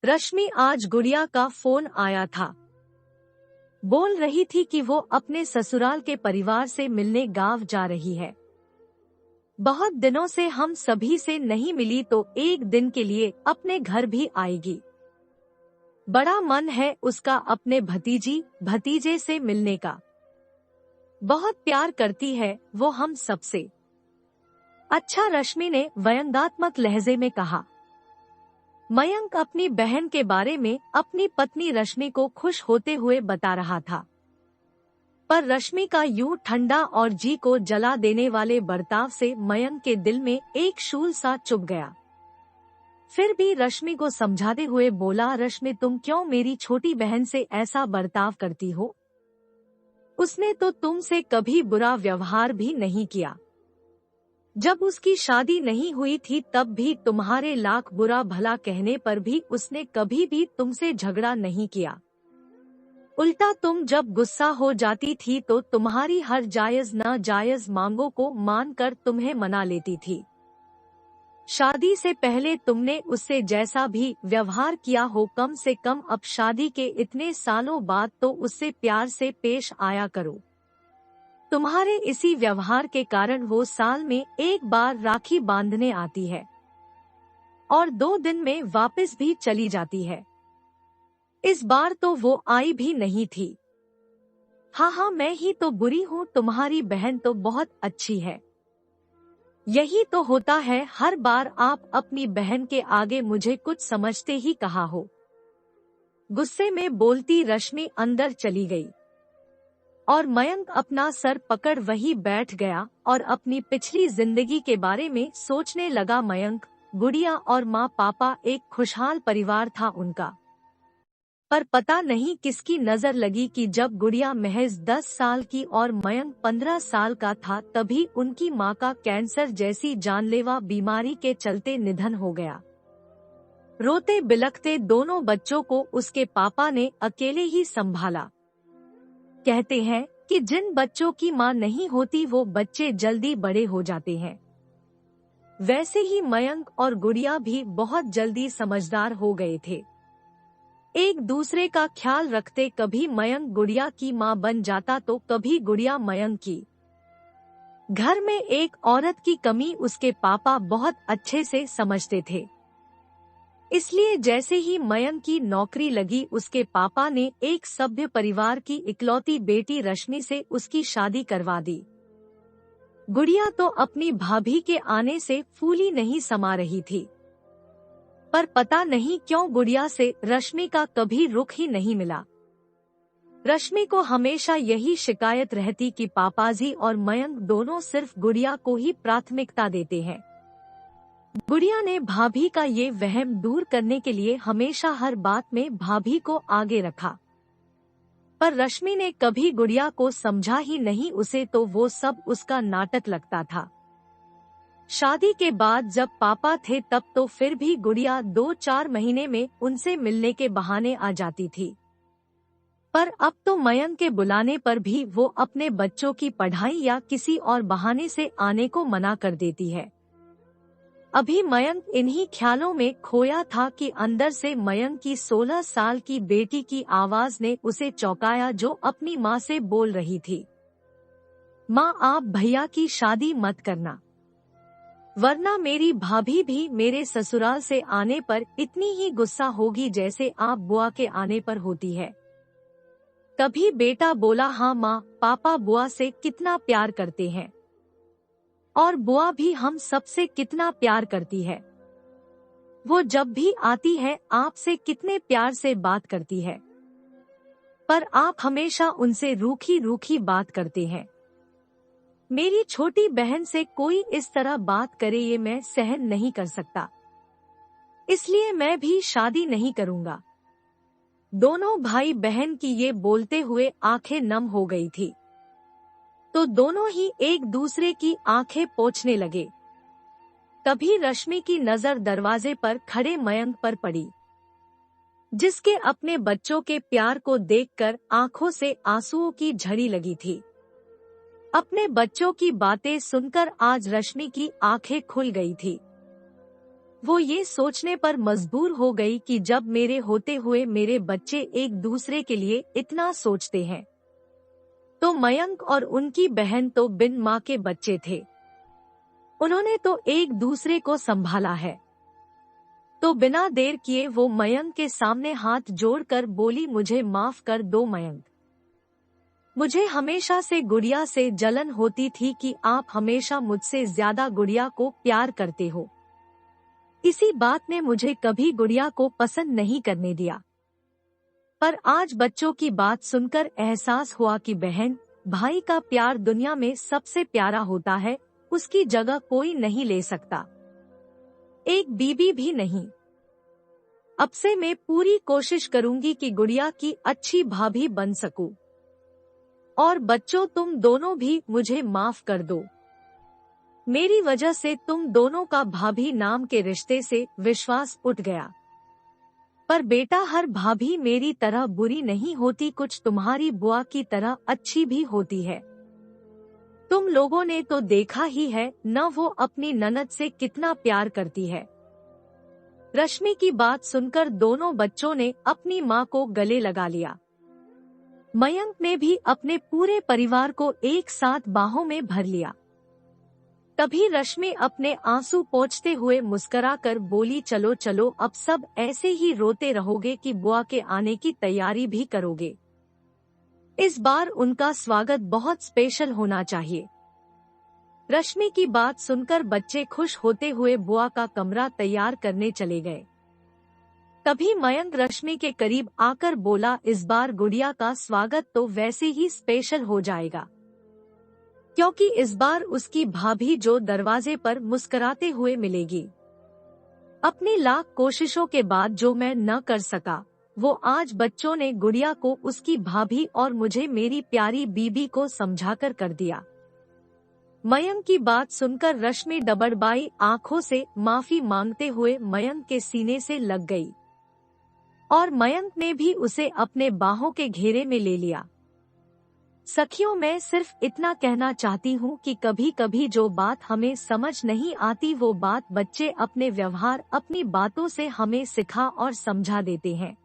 रश्मि आज गुड़िया का फोन आया था। बोल रही थी कि वो अपने ससुराल के परिवार से मिलने गांव जा रही है। बहुत दिनों से हम सभी से नहीं मिली तो एक दिन के लिए अपने घर भी आएगी। बड़ा मन है उसका अपने भतीजे से मिलने का। बहुत प्यार करती है वो हम सबसे। अच्छा, रश्मि ने व्यंग्यात्मक लहजे में कहा। मयंक अपनी बहन के बारे में अपनी पत्नी रश्मि को खुश होते हुए बता रहा था, पर रश्मि का यूं ठंडा और जी को जला देने वाले बर्ताव से मयंक के दिल में एक शूल सा चुभ गया। फिर भी रश्मि को समझाते हुए बोला, रश्मि तुम क्यों मेरी छोटी बहन से ऐसा बर्ताव करती हो? उसने तो तुमसे कभी बुरा व्यवहार भी नहीं किया। जब उसकी शादी नहीं हुई थी तब भी तुम्हारे लाख बुरा भला कहने पर भी उसने कभी भी तुमसे झगड़ा नहीं किया। उल्टा तुम जब गुस्सा हो जाती थी तो तुम्हारी हर जायज नाजायज मांगों को मानकर तुम्हें मना लेती थी। शादी से पहले तुमने उससे जैसा भी व्यवहार किया हो, कम से कम अब शादी के इतने सालों बाद तो उससे प्यार से पेश आया करो। तुम्हारे इसी व्यवहार के कारण वो साल में एक बार राखी बांधने आती है और 2 दिन में वापस भी चली जाती है। इस बार तो वो आई भी नहीं थी। हाँ, मैं ही तो बुरी हूँ, तुम्हारी बहन तो बहुत अच्छी है। यही तो होता है, हर बार आप अपनी बहन के आगे मुझे कुछ समझते ही कहा हो। गुस्से में बोलती रश्मि अंदर चली गई और मयंक अपना सर पकड़ वहीं बैठ गया और अपनी पिछली जिंदगी के बारे में सोचने लगा। मयंक, गुड़िया और माँ पापा, एक खुशहाल परिवार था उनका। पर पता नहीं किसकी नजर लगी कि जब गुड़िया महज 10 साल की और मयंक 15 साल का था तभी उनकी माँ का कैंसर जैसी जानलेवा बीमारी के चलते निधन हो गया। रोते बिलखते दोनों बच्चों को उसके पापा ने अकेले ही संभाला। कहते हैं कि जिन बच्चों की माँ नहीं होती वो बच्चे जल्दी बड़े हो जाते हैं। वैसे ही मयंक और गुड़िया भी बहुत जल्दी समझदार हो गए थे। एक दूसरे का ख्याल रखते, कभी मयंक गुड़िया की माँ बन जाता तो कभी गुड़िया मयंक की। घर में एक औरत की कमी उसके पापा बहुत अच्छे से समझते थे। इसलिए जैसे ही मयंक की नौकरी लगी उसके पापा ने एक सभ्य परिवार की इकलौती बेटी रश्मि से उसकी शादी करवा दी। गुड़िया तो अपनी भाभी के आने से फूली नहीं समा रही थी, पर पता नहीं क्यों गुड़िया से रश्मि का कभी रुख ही नहीं मिला। रश्मि को हमेशा यही शिकायत रहती कि पापाजी और मयंक दोनों सिर्फ गुड़िया को ही प्राथमिकता देते हैं। गुड़िया ने भाभी का ये वहम दूर करने के लिए हमेशा हर बात में भाभी को आगे रखा, पर रश्मि ने कभी गुड़िया को समझा ही नहीं। उसे तो वो सब उसका नाटक लगता था। शादी के बाद जब पापा थे तब तो फिर भी गुड़िया 2-4 महीने में उनसे मिलने के बहाने आ जाती थी, पर अब तो मयंक के बुलाने पर भी वो अपने बच्चों की पढ़ाई या किसी और बहाने से आने को मना कर देती है। अभी मयंक इन्हीं ख्यालों में खोया था कि अंदर से मयंक की 16 साल की बेटी की आवाज ने उसे चौंकाया, जो अपनी माँ से बोल रही थी, माँ आप भैया की शादी मत करना, वरना मेरी भाभी भी मेरे ससुराल से आने पर इतनी ही गुस्सा होगी जैसे आप बुआ के आने पर होती है। तभी बेटा बोला, हाँ माँ, पापा बुआ से कितना प्यार करते हैं और बुआ भी हम सबसे कितना प्यार करती है। वो जब भी आती है आपसे कितने प्यार से बात करती है, पर आप हमेशा उनसे रूखी रूखी बात करते हैं। मेरी छोटी बहन से कोई इस तरह बात करे ये मैं सहन नहीं कर सकता, इसलिए मैं भी शादी नहीं करूंगा। दोनों भाई बहन की ये बोलते हुए आंखें नम हो गई थी, तो दोनों ही एक दूसरे की आंखें पोंछने लगे। तभी रश्मि की नजर दरवाजे पर खड़े मयंक पर पड़ी, जिसके अपने बच्चों के प्यार को देखकर आंखों से आंसुओं की झड़ी लगी थी। अपने बच्चों की बातें सुनकर आज रश्मि की आंखें खुल गई थी। वो ये सोचने पर मजबूर हो गई कि जब मेरे होते हुए मेरे बच्चे एक दूसरे के लिए इतना सोचते हैं, तो मयंक और उनकी बहन तो बिन माँ के बच्चे थे। उन्होंने तो एक दूसरे को संभाला है। तो बिना देर किए वो मयंक के सामने हाथ जोड़कर बोली, मुझे माफ कर दो मयंक। मुझे हमेशा से गुड़िया से जलन होती थी कि आप हमेशा मुझसे ज्यादा गुड़िया को प्यार करते हो। इसी बात ने मुझे कभी गुड़िया को पसंद नहीं करने दिया। पर आज बच्चों की बात सुनकर एहसास हुआ कि बहन भाई का प्यार दुनिया में सबसे प्यारा होता है, उसकी जगह कोई नहीं ले सकता, एक बीबी भी नहीं। अब से मैं पूरी कोशिश करूंगी कि गुड़िया की अच्छी भाभी बन सकूं। और बच्चों, तुम दोनों भी मुझे माफ कर दो। मेरी वजह से तुम दोनों का भाभी नाम के रिश्ते से विश्वास उठ गया। पर बेटा, हर भाभी मेरी तरह बुरी नहीं होती, कुछ तुम्हारी बुआ की तरह अच्छी भी होती है। तुम लोगों ने तो देखा ही है न वो अपनी ननद से कितना प्यार करती है। रश्मि की बात सुनकर दोनों बच्चों ने अपनी माँ को गले लगा लिया। मयंक ने भी अपने पूरे परिवार को एक साथ बाहों में भर लिया। तभी रश्मि अपने आंसू पोंछते हुए मुस्कुराकर बोली, चलो चलो, अब सब ऐसे ही रोते रहोगे कि बुआ के आने की तैयारी भी करोगे। इस बार उनका स्वागत बहुत स्पेशल होना चाहिए। रश्मि की बात सुनकर बच्चे खुश होते हुए बुआ का कमरा तैयार करने चले गए। तभी मयंक रश्मि के करीब आकर बोला, इस बार गुड़िया का स्वागत तो वैसे ही स्पेशल हो जाएगा, क्योंकि इस बार उसकी भाभी जो दरवाजे पर मुस्कुराते हुए मिलेगी। अपनी लाख कोशिशों के बाद जो मैं न कर सका, वो आज बच्चों ने गुड़िया को उसकी भाभी और मुझे मेरी प्यारी बीबी को समझाकर कर दिया। मयंक की बात सुनकर रश्मि डबडबाई आंखों से माफी मांगते हुए मयंक के सीने से लग गई और मयंक ने भी उसे अपने बाहों के घेरे में ले लिया। सखियों, मैं सिर्फ इतना कहना चाहती हूँ कि कभी कभी जो बात हमें समझ नहीं आती वो बात बच्चे अपने व्यवहार, अपनी बातों से हमें सिखा और समझा देते हैं।